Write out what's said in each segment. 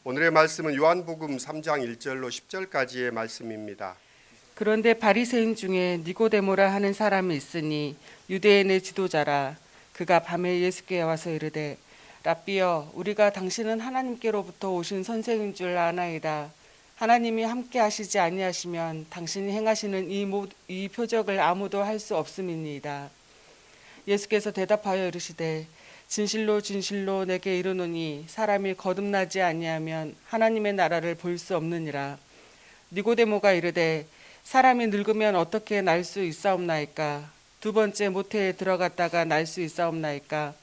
오늘의 말씀은 요한복음 3장 1절로 10절까지의 말씀입니다. 그런데 바리새인 중에 니고데모라 하는 사람이 있으니 유대인의 지도자라. 그가 밤에 예수께 와서 이르되 랍비여, 우리가 당신은 하나님께로부터 오신 선생인 줄 아나이다. 하나님이 함께 하시지 아니하시면 당신이 행하시는 이 표적을 아무도 할 수 없음이니이다. 예수께서 대답하여 이르시되 진실로 진실로 내게 이르노니 사람이 거듭나지 아니하면 하나님의 나라를 볼 수 없느니라. 니고데모가 이르되 사람이 늙으면 어떻게 날 수 있사옵나이까? 두 번째 모태에 들어갔다가 날 수 있사옵나이까?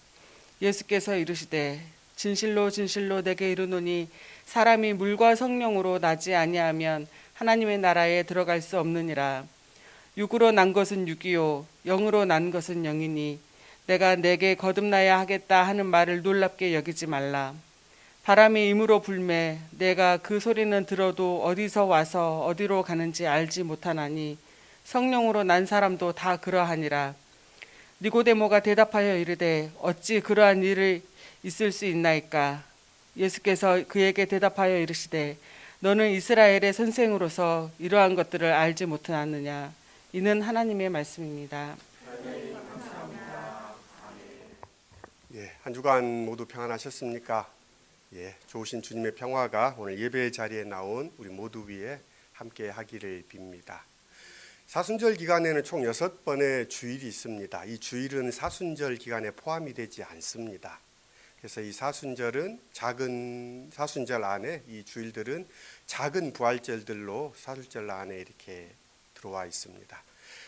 예수께서 이르시되 진실로 진실로 내게 이르노니 사람이 물과 성령으로 나지 아니하면 하나님의 나라에 들어갈 수 없느니라. 육으로 난 것은 육이요 영으로 난 것은 영이니 내가 내게 거듭나야 하겠다 하는 말을 놀랍게 여기지 말라. 바람이 임으로 불매 내가 그 소리는 들어도 어디서 와서 어디로 가는지 알지 못하나니 성령으로 난 사람도 다 그러하니라. 니고데모가 대답하여 이르되 어찌 그러한 일이 있을 수 있나이까? 예수께서 그에게 대답하여 이르시되 너는 이스라엘의 선생으로서 이러한 것들을 알지 못하느냐? 이는 하나님의 말씀입니다. 한 주간 모두 평안하셨습니까? 좋으신 주님의 평화가 오늘 예배의 자리에 나온 우리 모두 위에 함께 하기를 빕니다. 사순절 기간에는 총 6번의 주일이 있습니다. 이 주일은 사순절 기간에 포함이 되지 않습니다. 그래서 이 사순절은 작은 사순절 안에 이 주일들은 작은 부활절들로 사순절 안에 이렇게 들어와 있습니다.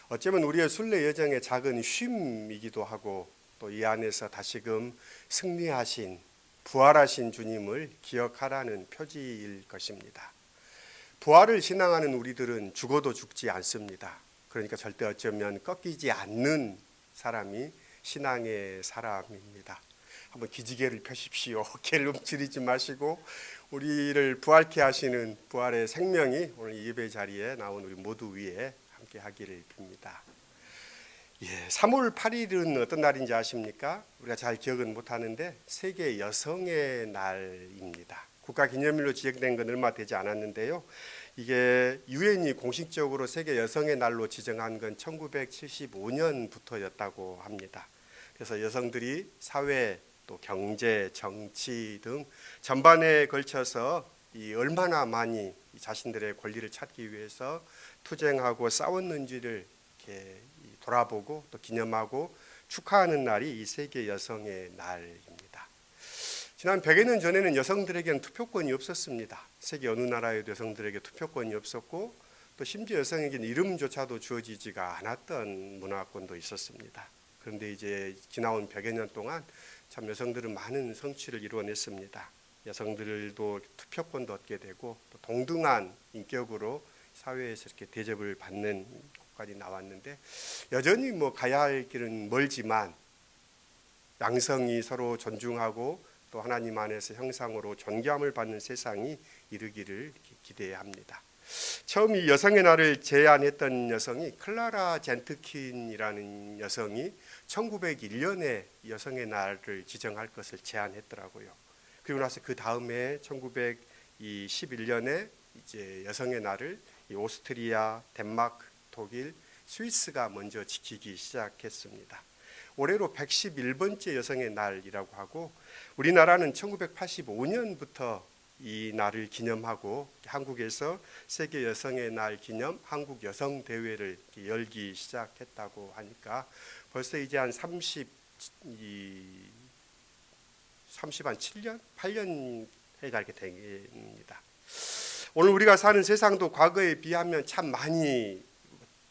어쩌면 우리의 순례 여정의 작은 쉼이기도 하고 또 이 안에서 다시금 승리하신 부활하신 주님을 기억하라는 표지일 것입니다. 부활을 신앙하는 우리들은 죽어도 죽지 않습니다. 그러니까 절대 어쩌면 꺾이지 않는 사람이 신앙의 사람입니다. 한번 기지개를 펴십시오. 개를 움츠리지 마시고 우리를 부활케 하시는 부활의 생명이 오늘 예배 자리에 나온 우리 모두 위에 함께 하기를 빕니다. 3월 8일은 어떤 날인지 아십니까? 우리가 잘 기억은 못하는데 세계 여성의 날입니다. 국가기념일로 지정된 건 얼마 되지 않았는데요. 이게 유엔이 공식적으로 세계 여성의 날로 지정한 건 1975년부터였다고 합니다. 그래서 여성들이 사회, 또 경제, 정치 등 전반에 걸쳐서 얼마나 많이 자신들의 권리를 찾기 위해서 투쟁하고 싸웠는지를 이렇게 돌아보고 또 기념하고 축하하는 날이 이 세계 여성의 날입니다. 지난 100여 년 전에는 여성들에게는 투표권이 없었습니다. 세계 어느 나라에도 여성들에게 투표권이 없었고 또 심지어 여성에게는 이름조차도 주어지지가 않았던 문화권도 있었습니다. 그런데 이제 지나온 100여 년 동안 참 여성들은 많은 성취를 이루어냈습니다. 여성들도 투표권도 얻게 되고 또 동등한 인격으로 사회에서 이렇게 대접을 받는 까지 나왔는데 여전히 가야 할 길은 멀지만 양성이 서로 존중하고 또 하나님 안에서 형상으로 존귀함을 받는 세상이 이르기를 기대합니다. 처음 이 여성의 날을 제안했던 여성이 클라라 젠트킨이라는 여성이 1901년에 여성의 날을 지정할 것을 제안했더라고요. 그리고 나서 그 다음에 1911년에 이제 여성의 날을 오스트리아, 덴마크, 독일, 스위스가 먼저 지키기 시작했습니다. 올해로 111번째 여성의 날이라고 하고 우리나라는 1985년부터 이 날을 기념하고 한국에서 세계 여성의 날 기념 한국 여성 대회를 열기 시작했다고 하니까 벌써 이제 한 7년, 8년 해가게 됩니다. 오늘 우리가 사는 세상도 과거에 비하면 참 많이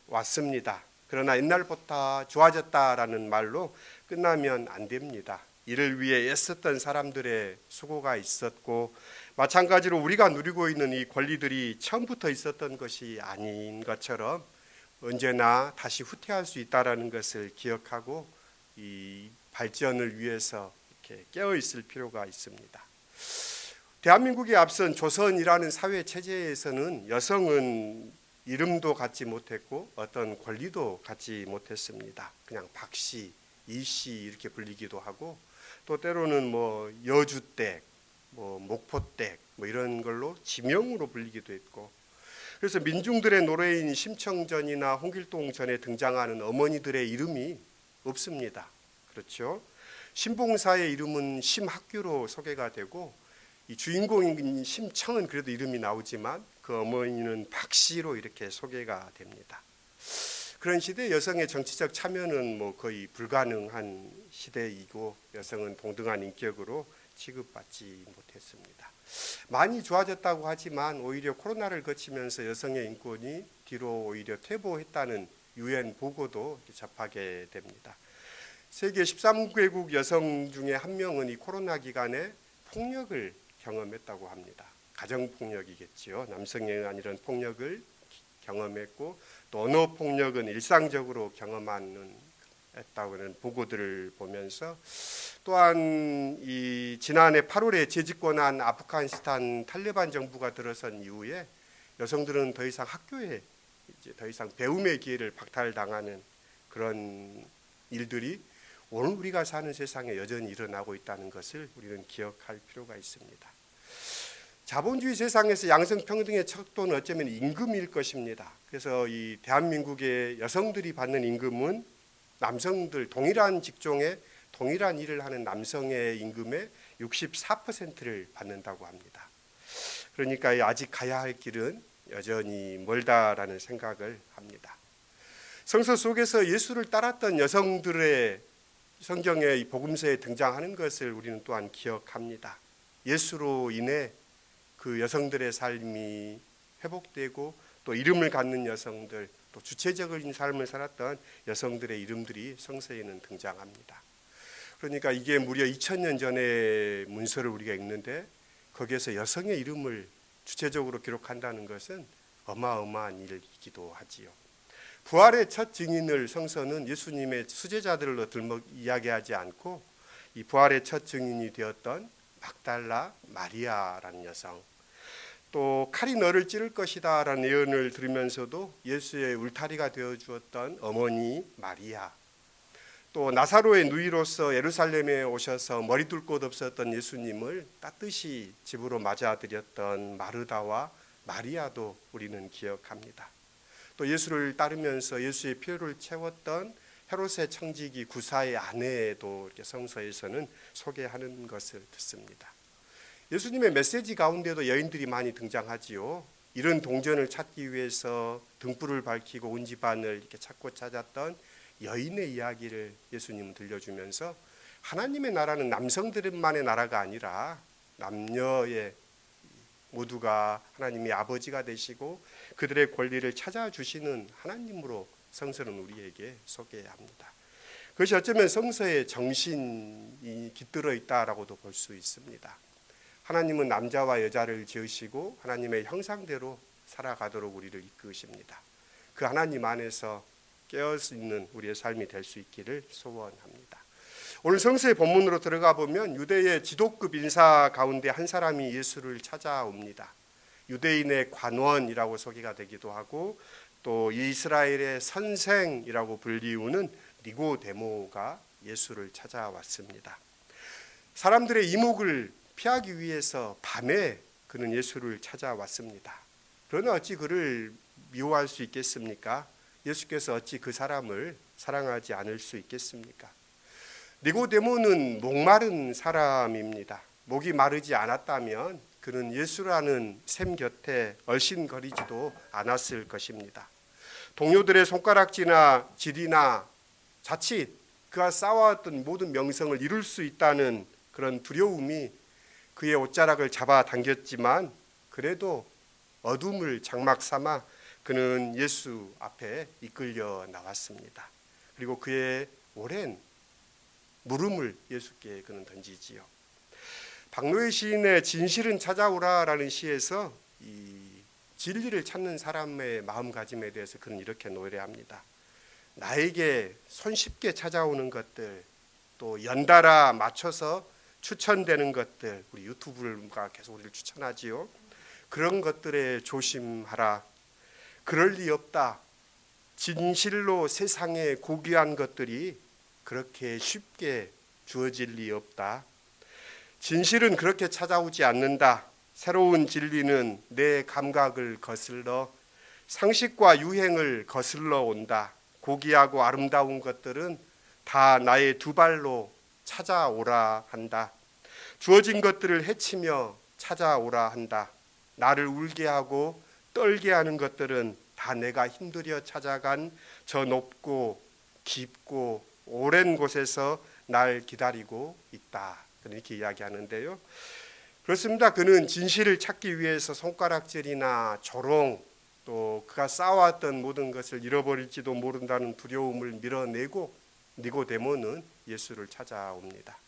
왔습니다. 그러나 옛날보다 좋아졌다라는 말로 끝나면 안 됩니다. 이를 위해 애썼던 사람들의 수고가 있었고 마찬가지로 우리가 누리고 있는 이 권리들이 처음부터 있었던 것이 아닌 것처럼 언제나 다시 후퇴할 수 있다라는 것을 기억하고 이 발전을 위해서 이렇게 깨어 있을 필요가 있습니다. 대한민국에 앞선 조선이라는 사회 체제에서는 여성은 이름도 갖지 못했고 어떤 권리도 갖지 못했습니다. 그냥 박씨, 이씨 이렇게 불리기도 하고 또 때로는 여주댁, 뭐 목포댁 뭐 이런 걸로 지명으로 불리기도 했고, 그래서 민중들의 노래인 심청전이나 홍길동전에 등장하는 어머니들의 이름이 없습니다. 그렇죠? 신봉사의 이름은 심학규로 소개가 되고, 이 주인공인 심청은 그래도 이름이 나오지만 그 어머니는 박씨로 이렇게 소개가 됩니다. 그런 시대 여성의 정치적 참여는 뭐 거의 불가능한 시대이고, 여성은 동등한 인격으로 취급받지 못했습니다. 많이 좋아졌다고 하지만 오히려 코로나를 거치면서 여성의 인권이 뒤로 오히려 퇴보했다는 UN 보고도 접하게 됩니다. 세계 13개국 여성 중에 한 명은 이 코로나 기간에 폭력을 경험했다고 합니다. 가정폭력이겠지요. 남성에 의한 이런 폭력을 경험했고, 또 언어폭력은 일상적으로 했다고 하는 보고들을 보면서, 또한 이 지난해 8월에 재집권한 아프가니스탄 탈레반 정부가 들어선 이후에 여성들은 더 이상 학교에 이제 더 이상 배움의 기회를 박탈당하는 그런 일들이 오늘 우리가 사는 세상에 여전히 일어나고 있다는 것을 우리는 기억할 필요가 있습니다. 자본주의 세상에서 양성평등의 척도는 어쩌면 임금일 것입니다. 그래서 이 대한민국의 여성들이 받는 임금은 남성들 동일한 직종에 동일한 일을 하는 남성의 임금의 64%를 받는다고 합니다. 그러니까 아직 가야 할 길은 여전히 멀다라는 생각을 합니다. 성서 속에서 예수를 따랐던 여성들의 성경의 복음서에 등장하는 것을 우리는 또한 기억합니다. 예수로 인해 그 여성들의 삶이 회복되고, 또 이름을 갖는 여성들, 또 주체적인 삶을 살았던 여성들의 이름들이 성서에는 등장합니다. 그러니까 이게 무려 2000년 전의 문서를 우리가 읽는데 거기에서 여성의 이름을 주체적으로 기록한다는 것은 어마어마한 일이기도 하지요. 부활의 첫 증인을 성서는 예수님의 수제자들로 이야기하지 않고, 이 부활의 첫 증인이 되었던 막달라 마리아라는 여성, 또 칼이 너를 찌를 것이다 라는 예언을 들으면서도 예수의 울타리가 되어 주었던 어머니 마리아, 또 나사로의 누이로서 예루살렘에 오셔서 머리 둘 곳 없었던 예수님을 따뜻이 집으로 맞아들였던 마르다와 마리아도 우리는 기억합니다. 또 예수를 따르면서 예수의 필요를 채웠던 헤롯의 청지기 구사의 아내도 이렇게 성서에서는 소개하는 것을 듣습니다. 예수님의 메시지 가운데도 여인들이 많이 등장하지요. 이런 동전을 찾기 위해서 등불을 밝히고 온 집안을 이렇게 찾았던 여인의 이야기를 예수님은 들려주면서, 하나님의 나라는 남성들만의 나라가 아니라 남녀의 모두가 하나님의 아버지가 되시고 그들의 권리를 찾아주시는 하나님으로 성서는 우리에게 소개합니다. 그것이 어쩌면 성서의 정신이 깃들어 있다라고도 볼 수 있습니다. 하나님은 남자와 여자를 지으시고 하나님의 형상대로 살아가도록 우리를 이끄십니다. 그 하나님 안에서 깨어있는 우리의 삶이 될 수 있기를 소원합니다. 오늘 성서의 본문으로 들어가 보면 유대의 지도급 인사 가운데 한 사람이 예수를 찾아옵니다. 유대인의 관원이라고 소개가 되기도 하고, 또 이스라엘의 선생이라고 불리우는 니고데모가 예수를 찾아왔습니다. 사람들의 이목을 피하기 위해서 밤에 그는 예수를 찾아왔습니다. 그러나 어찌 그를 미워할 수 있겠습니까? 예수께서 어찌 그 사람을 사랑하지 않을 수 있겠습니까? 니고데모는 목마른 사람입니다. 목이 마르지 않았다면 그는 예수라는 샘 곁에 얼씬거리지도 않았을 것입니다. 동료들의 손가락질이나 질이나 자칫 그가 쌓아왔던 모든 명성을 이룰 수 있다는 그런 두려움이 그의 옷자락을 잡아당겼지만, 그래도 어둠을 장막 삼아 그는 예수 앞에 이끌려 나왔습니다. 그리고 그의 오랜 물음을 예수께 그는 던지지요. 박노해 시인의 진실은 찾아오라라는 시에서 이 진리를 찾는 사람의 마음가짐에 대해서 그는 이렇게 노래합니다. 나에게 손쉽게 찾아오는 것들, 또 연달아 맞춰서 추천되는 것들, 우리 유튜브가 계속 우리를 추천하지요. 그런 것들에 조심하라. 그럴 리 없다. 진실로 세상에 고귀한 것들이 그렇게 쉽게 주어질 리 없다. 진실은 그렇게 찾아오지 않는다. 새로운 진리는 내 감각을 거슬러 상식과 유행을 거슬러 온다. 고귀하고 아름다운 것들은 다 나의 두 발로 찾아오라 한다. 주어진 것들을 해치며 찾아오라 한다. 나를 울게 하고 떨게 하는 것들은 다 내가 힘들여 찾아간 저 높고 깊고 오랜 곳에서 날 기다리고 있다. 이렇게 이야기하는데요. 그렇습니다. 그는 진실을 찾기 위해서 손가락질이나 조롱, 또 그가 쌓아왔던 모든 것을 잃어버릴지도 모른다는 두려움을 밀어내고 니고데모는 예수를 찾아옵니다.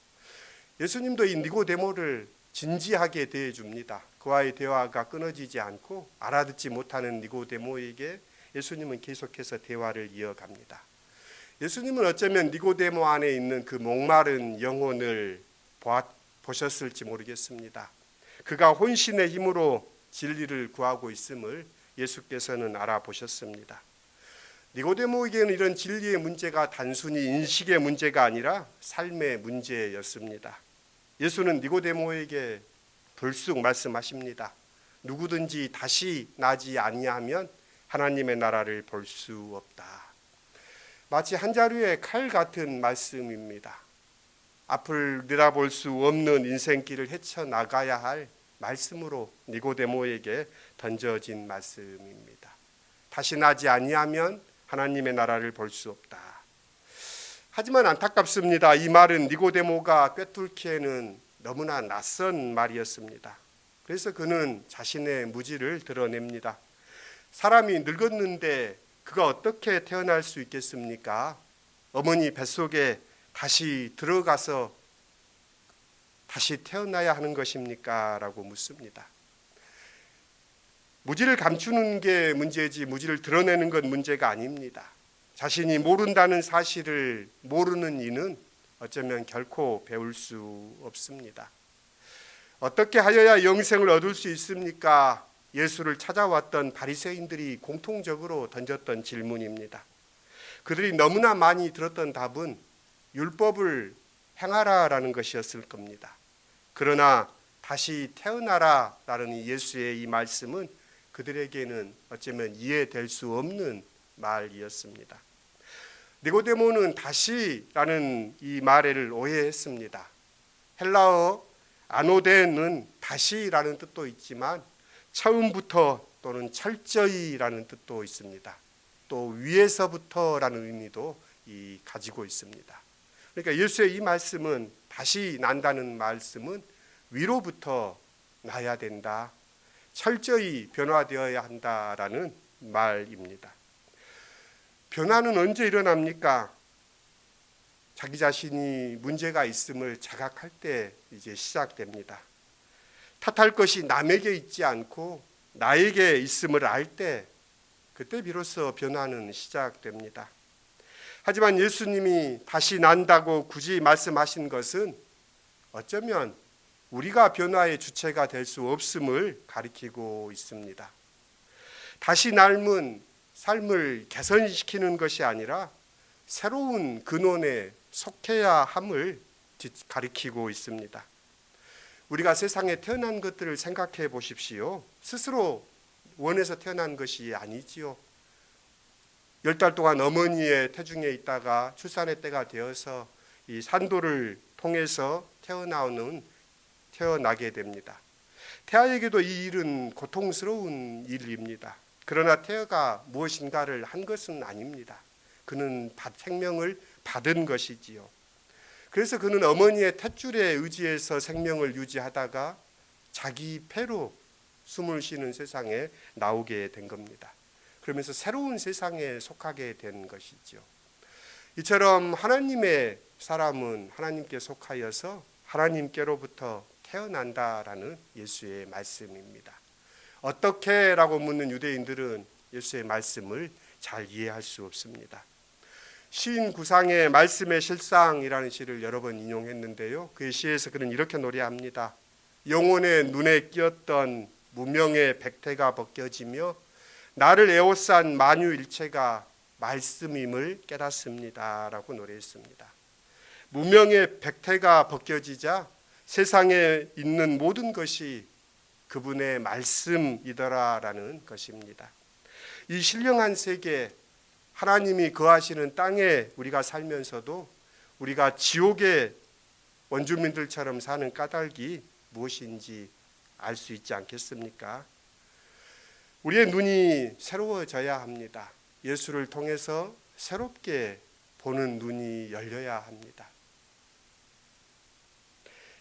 예수님도 이 니고데모를 진지하게 대해줍니다. 그와의 대화가 끊어지지 않고 알아듣지 못하는 니고데모에게 예수님은 계속해서 대화를 이어갑니다. 예수님은 어쩌면 니고데모 안에 있는 그 목마른 영혼을 보셨을지 모르겠습니다. 그가 혼신의 힘으로 진리를 구하고 있음을 예수께서는 알아보셨습니다. 니고데모에게는 이런 진리의 문제가 단순히 인식의 문제가 아니라 삶의 문제였습니다. 예수는 니고데모에게 불쑥 말씀하십니다. 누구든지 다시 나지 아니하면 하나님의 나라를 볼 수 없다. 마치 한 자루의 칼 같은 말씀입니다. 앞을 내다볼 수 없는 인생길을 헤쳐나가야 할 말씀으로 니고데모에게 던져진 말씀입니다. 다시 나지 아니하면 하나님의 나라를 볼 수 없다. 하지만 안타깝습니다. 이 말은 니고데모가 꿰뚫기에는 너무나 낯선 말이었습니다. 그래서 그는 자신의 무지를 드러냅니다. 사람이 늙었는데 그가 어떻게 태어날 수 있겠습니까? 어머니 뱃속에 다시 들어가서 다시 태어나야 하는 것입니까? 라고 묻습니다. 무지를 감추는 게 문제지 무지를 드러내는 건 문제가 아닙니다. 자신이 모른다는 사실을 모르는 이는 어쩌면 결코 배울 수 없습니다. 어떻게 하여야 영생을 얻을 수 있습니까? 예수를 찾아왔던 바리새인들이 공통적으로 던졌던 질문입니다. 그들이 너무나 많이 들었던 답은 율법을 행하라라는 것이었을 겁니다. 그러나 다시 태어나라라는 예수의 이 말씀은 그들에게는 어쩌면 이해될 수 없는 말이었습니다. 니고데모는 다시라는 이 말을 오해했습니다. 헬라어 아노데는 다시라는 뜻도 있지만 처음부터 또는 철저히라는 뜻도 있습니다. 또 위에서부터라는 의미도 가지고 있습니다. 그러니까 예수의 이 말씀은 다시 난다는 말씀은 위로부터 나야 된다. 철저히 변화되어야 한다라는 말입니다. 변화는 언제 일어납니까? 자기 자신이 문제가 있음을 자각할 때 이제 시작됩니다. 탓할 것이 남에게 있지 않고 나에게 있음을 알 때 그때 비로소 변화는 시작됩니다. 하지만 예수님이 다시 난다고 굳이 말씀하신 것은 어쩌면 우리가 변화의 주체가 될 수 없음을 가리키고 있습니다. 다시 삶은 삶을 개선시키는 것이 아니라 새로운 근원에 속해야 함을 가리키고 있습니다. 우리가 세상에 태어난 것들을 생각해 보십시오. 스스로 원해서 태어난 것이 아니지요. 10달 동안 어머니의 태중에 있다가 출산의 때가 되어서 이 산도를 통해서 태어나게 됩니다. 태아에게도 이 일은 고통스러운 일입니다. 그러나 태아가 무엇인가를 한 것은 아닙니다. 그는 생명을 받은 것이지요. 그래서 그는 어머니의 탯줄에 의지해서 생명을 유지하다가 자기 폐로 숨을 쉬는 세상에 나오게 된 겁니다. 그러면서 새로운 세상에 속하게 된 것이죠. 이처럼 하나님의 사람은 하나님께 속하여서 하나님께로부터 태어난다라는 예수의 말씀입니다. 어떻게? 라고 묻는 유대인들은 예수의 말씀을 잘 이해할 수 없습니다. 시인 구상의 말씀의 실상이라는 시를 여러 번 인용했는데요. 그 시에서 그는 이렇게 노래합니다. 영혼의 눈에 끼었던 무명의 백태가 벗겨지며 나를 에워싼 만유일체가 말씀임을 깨닫습니다. 라고 노래했습니다. 무명의 백태가 벗겨지자 세상에 있는 모든 것이 그분의 말씀이더라라는 것입니다. 이 신령한 세계, 하나님이 거하시는 땅에 우리가 살면서도 우리가 지옥의 원주민들처럼 사는 까닭이 무엇인지 알 수 있지 않겠습니까? 우리의 눈이 새로워져야 합니다. 예수를 통해서 새롭게 보는 눈이 열려야 합니다.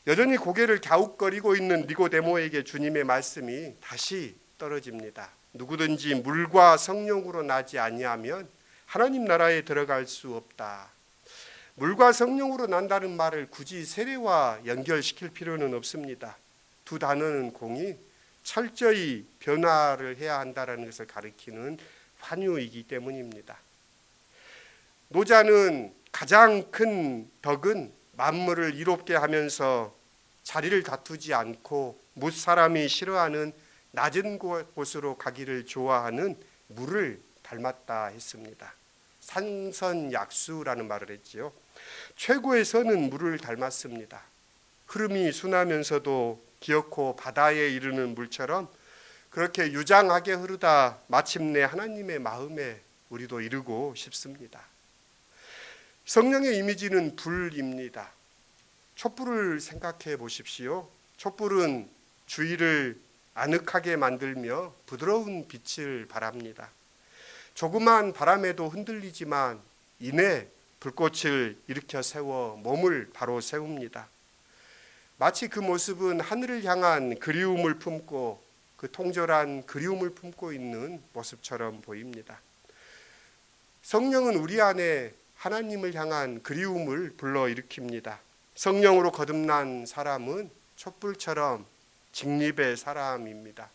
여전히 고개를 갸웃거리고 있는 니고데모에게 주님의 말씀이 다시 떨어집니다. 누구든지 물과 성령으로 나지 아니하면 하나님 나라에 들어갈 수 없다. 물과 성령으로 난다는 말을 굳이 세례와 연결시킬 필요는 없습니다. 두 단어는 공이 철저히 변화를 해야 한다는 것을 가리키는 환유이기 때문입니다. 노자는 가장 큰 덕은 만물을 이롭게 하면서 자리를 다투지 않고 무사람이 싫어하는 낮은 곳으로 가기를 좋아하는 물을 닮았다 했습니다. 산선약수라는 말을 했지요. 최고의 선은 물을 닮았습니다. 흐름이 순하면서도 기어코 바다에 이르는 물처럼 그렇게 유장하게 흐르다 마침내 하나님의 마음에 우리도 이르고 싶습니다. 성령의 이미지는 불입니다. 촛불을 생각해 보십시오. 촛불은 주위를 아늑하게 만들며 부드러운 빛을 발합니다. 조그만 바람에도 흔들리지만 이내 불꽃을 일으켜 세워 몸을 바로 세웁니다. 마치 그 모습은 하늘을 향한 그리움을 품고 그 통절한 그리움을 품고 있는 모습처럼 보입니다. 성령은 우리 안에 하나님을 향한 그리움을 불러일으킵니다. 성령으로 거듭난 사람은 촛불처럼 직립의 사람입니다.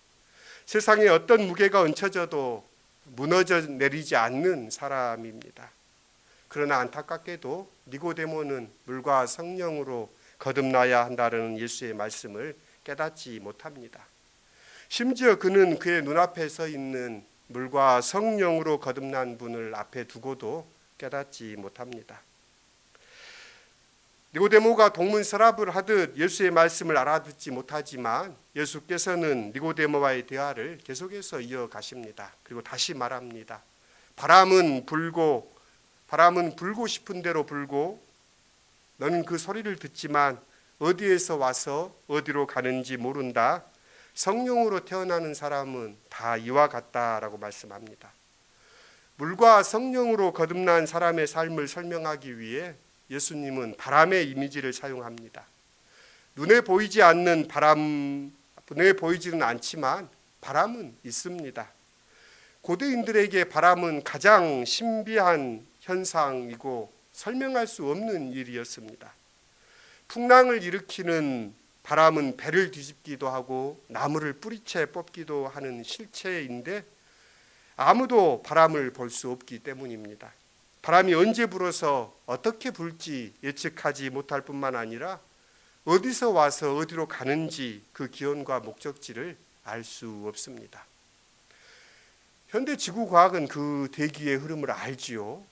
세상에 어떤 무게가 얹혀져도 무너져 내리지 않는 사람입니다. 그러나 안타깝게도 니고데모는 물과 성령으로 거듭나야 한다는 예수의 말씀을 깨닫지 못합니다. 심지어 그는 그의 눈앞에 서 있는 물과 성령으로 거듭난 분을 앞에 두고도 깨닫지 못합니다. 니고데모가 동문서랍을 하듯 예수의 말씀을 알아듣지 못하지만 예수께서는 니고데모와의 대화를 계속해서 이어가십니다. 그리고 다시 말합니다. 바람은 불고 싶은 대로 불고 너는 그 소리를 듣지만 어디에서 와서 어디로 가는지 모른다. 성령으로 태어나는 사람은 다 이와 같다라고 말씀합니다. 물과 성령으로 거듭난 사람의 삶을 설명하기 위해 예수님은 바람의 이미지를 사용합니다. 눈에 보이지는 않지만 바람은 있습니다. 고대인들에게 바람은 가장 신비한 현상이고 설명할 수 없는 일이었습니다. 풍랑을 일으키는 바람은 배를 뒤집기도 하고 나무를 뿌리채 뽑기도 하는 실체인데 아무도 바람을 볼 수 없기 때문입니다. 바람이 언제 불어서 어떻게 불지 예측하지 못할 뿐만 아니라 어디서 와서 어디로 가는지 그 기원과 목적지를 알 수 없습니다. 현대 지구과학은 그 대기의 흐름을 알지요.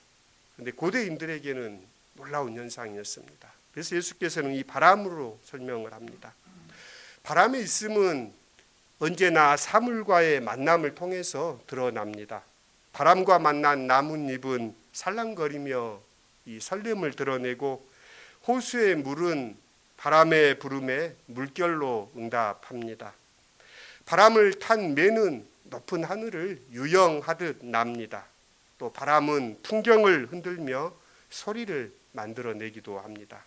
그런데 고대인들에게는 놀라운 현상이었습니다. 그래서 예수께서는 이 바람으로 설명을 합니다. 바람의 있음은 언제나 사물과의 만남을 통해서 드러납니다. 바람과 만난 나뭇잎은 살랑거리며 이 설렘을 드러내고 호수의 물은 바람의 부름에 물결로 응답합니다. 바람을 탄 매는 높은 하늘을 유영하듯 납니다. 또 바람은 풍경을 흔들며 소리를 만들어내기도 합니다.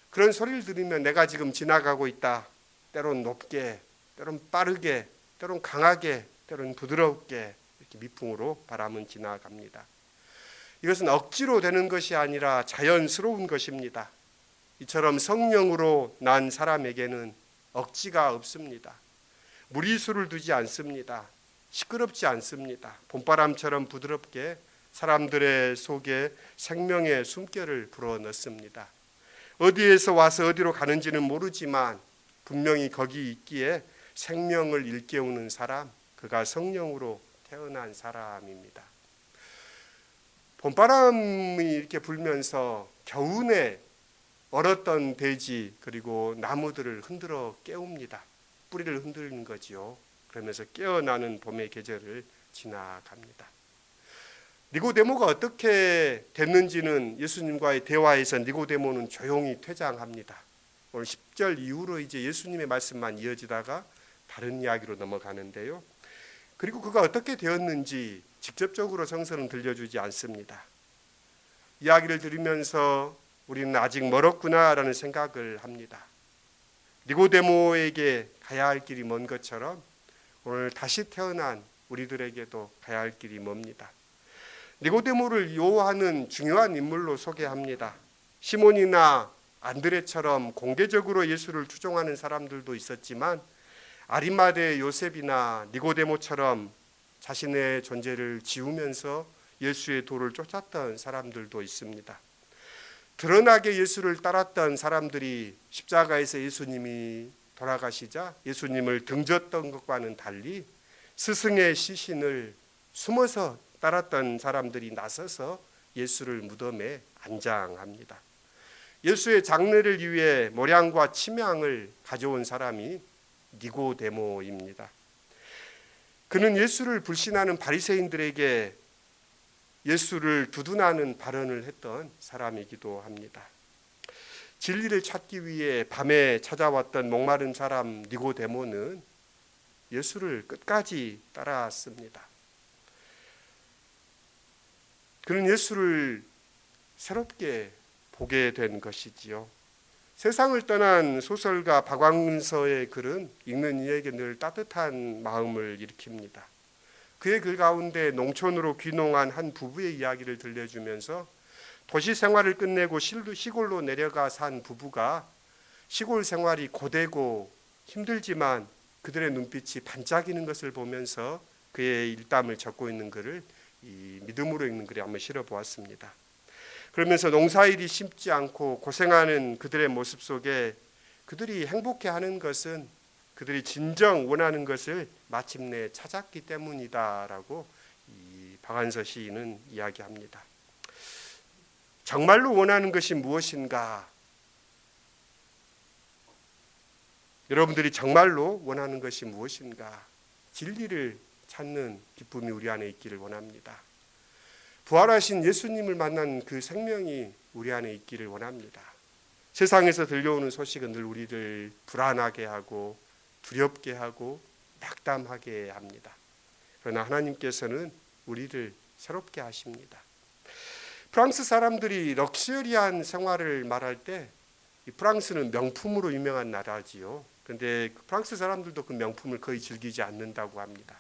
그런 소리를 들으면 내가 지금 지나가고 있다. 때론 높게, 때론 빠르게, 때론 강하게, 때론 부드럽게 이렇게 미풍으로 바람은 지나갑니다. 이것은 억지로 되는 것이 아니라 자연스러운 것입니다. 이처럼 성령으로 난 사람에게는 억지가 없습니다. 무리수를 두지 않습니다. 시끄럽지 않습니다. 봄바람처럼 부드럽게 사람들의 속에 생명의 숨결을 불어넣습니다. 어디에서 와서 어디로 가는지는 모르지만 분명히 거기 있기에 생명을 일깨우는 사람, 그가 성령으로 태어난 사람입니다. 봄바람이 이렇게 불면서 겨우내 얼었던 대지 그리고 나무들을 흔들어 깨웁니다. 뿌리를 흔드는 거지요. 그러면서 깨어나는 봄의 계절을 지나갑니다. 니고데모가 어떻게 됐는지는 예수님과의 대화에서 니고데모는 조용히 퇴장합니다. 오늘 10절 이후로 이제 예수님의 말씀만 이어지다가 다른 이야기로 넘어가는데요. 그리고 그가 어떻게 되었는지 직접적으로 성서는 들려주지 않습니다. 이야기를 들으면서 우리는 아직 멀었구나라는 생각을 합니다. 니고데모에게 가야 할 길이 먼 것처럼 오늘 다시 태어난 우리들에게도 가야 할 길이 멉니다. 니고데모를 요하는 중요한 인물로 소개합니다. 시몬이나 안드레처럼 공개적으로 예수를 추종하는 사람들도 있었지만 아리마대 요셉이나 니고데모처럼 자신의 존재를 지우면서 예수의 도를 쫓았던 사람들도 있습니다. 드러나게 예수를 따랐던 사람들이 십자가에서 예수님이 돌아가시자 예수님을 등졌던 것과는 달리 스승의 시신을 숨어서 따랐던 사람들이 나서서 예수를 무덤에 안장합니다. 예수의 장례를 위해 모량과 침향을 가져온 사람이 니고데모입니다. 그는 예수를 불신하는 바리새인들에게 예수를 두둔하는 발언을 했던 사람이기도 합니다. 진리를 찾기 위해 밤에 찾아왔던 목마른 사람 니고데모는 예수를 끝까지 따라왔습니다. 그는 예수를 새롭게 보게 된 것이지요. 세상을 떠난 소설가 박완서의 글은 읽는 이에게 늘 따뜻한 마음을 일으킵니다. 그의 글 가운데 농촌으로 귀농한 한 부부의 이야기를 들려주면서 도시 생활을 끝내고 시골로 내려가 산 부부가 시골 생활이 고되고 힘들지만 그들의 눈빛이 반짝이는 것을 보면서 그의 일담을 적고 있는 글을 이 믿음으로 읽는 글에 한번 실어보았습니다. 그러면서 농사일이 쉽지 않고 고생하는 그들의 모습 속에 그들이 행복해하는 것은 그들이 진정 원하는 것을 마침내 찾았기 때문이다라고 이 박완서 시인은 이야기합니다. 정말로 원하는 것이 무엇인가? 여러분들이 정말로 원하는 것이 무엇인가? 진리를 찾는 기쁨이 우리 안에 있기를 원합니다. 부활하신 예수님을 만난 그 생명이 우리 안에 있기를 원합니다. 세상에서 들려오는 소식은 늘 우리를 불안하게 하고 두렵게 하고 낙담하게 합니다. 그러나 하나님께서는 우리를 새롭게 하십니다. 프랑스 사람들이 럭셔리한 생활을 말할 때 이 프랑스는 명품으로 유명한 나라지요. 그런데 프랑스 사람들도 그 명품을 거의 즐기지 않는다고 합니다.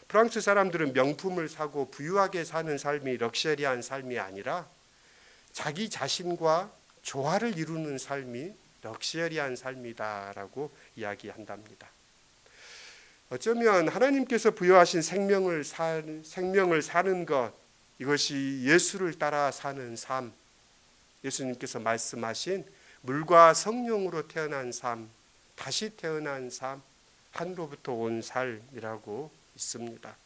프랑스 사람들은 명품을 사고 부유하게 사는 삶이 럭셔리한 삶이 아니라 자기 자신과 조화를 이루는 삶이 럭셔리한 삶이다라고 이야기한답니다. 어쩌면 하나님께서 부여하신 생명을 사는 것, 이것이 예수를 따라 사는 삶, 예수님께서 말씀하신 물과 성령으로 태어난 삶, 다시 태어난 삶, 하늘로부터 온 삶이라고 있습니다.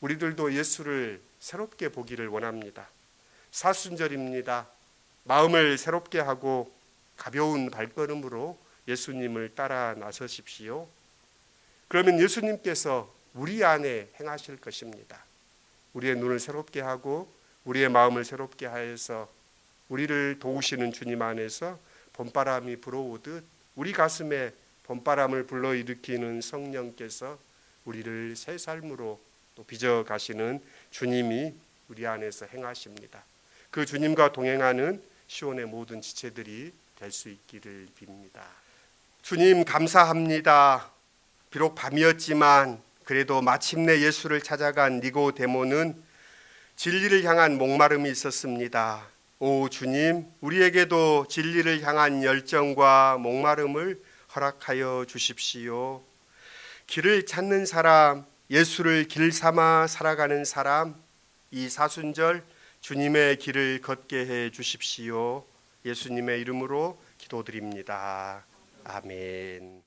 우리들도 예수를 새롭게 보기를 원합니다. 사순절입니다. 마음을 새롭게 하고 가벼운 발걸음으로 예수님을 따라 나서십시오. 그러면 예수님께서 우리 안에 행하실 것입니다. 우리의 눈을 새롭게 하고 우리의 마음을 새롭게 하여서 우리를 도우시는 주님 안에서 봄바람이 불어오듯 우리 가슴에 봄바람을 불러일으키는 성령께서 우리를 새 삶으로 또 빚어가시는 주님이 우리 안에서 행하십니다. 그 주님과 동행하는 시온의 모든 지체들이 될 수 있기를 빕니다. 주님 감사합니다. 비록 밤이었지만 그래도 마침내 예수를 찾아간 니고데모는 진리를 향한 목마름이 있었습니다. 오 주님, 우리에게도 진리를 향한 열정과 목마름을 허락하여 주십시오. 길을 찾는 사람, 예수를 길 삼아 살아가는 사람, 이 사순절 주님의 길을 걷게 해 주십시오. 예수님의 이름으로 기도드립니다. 아멘.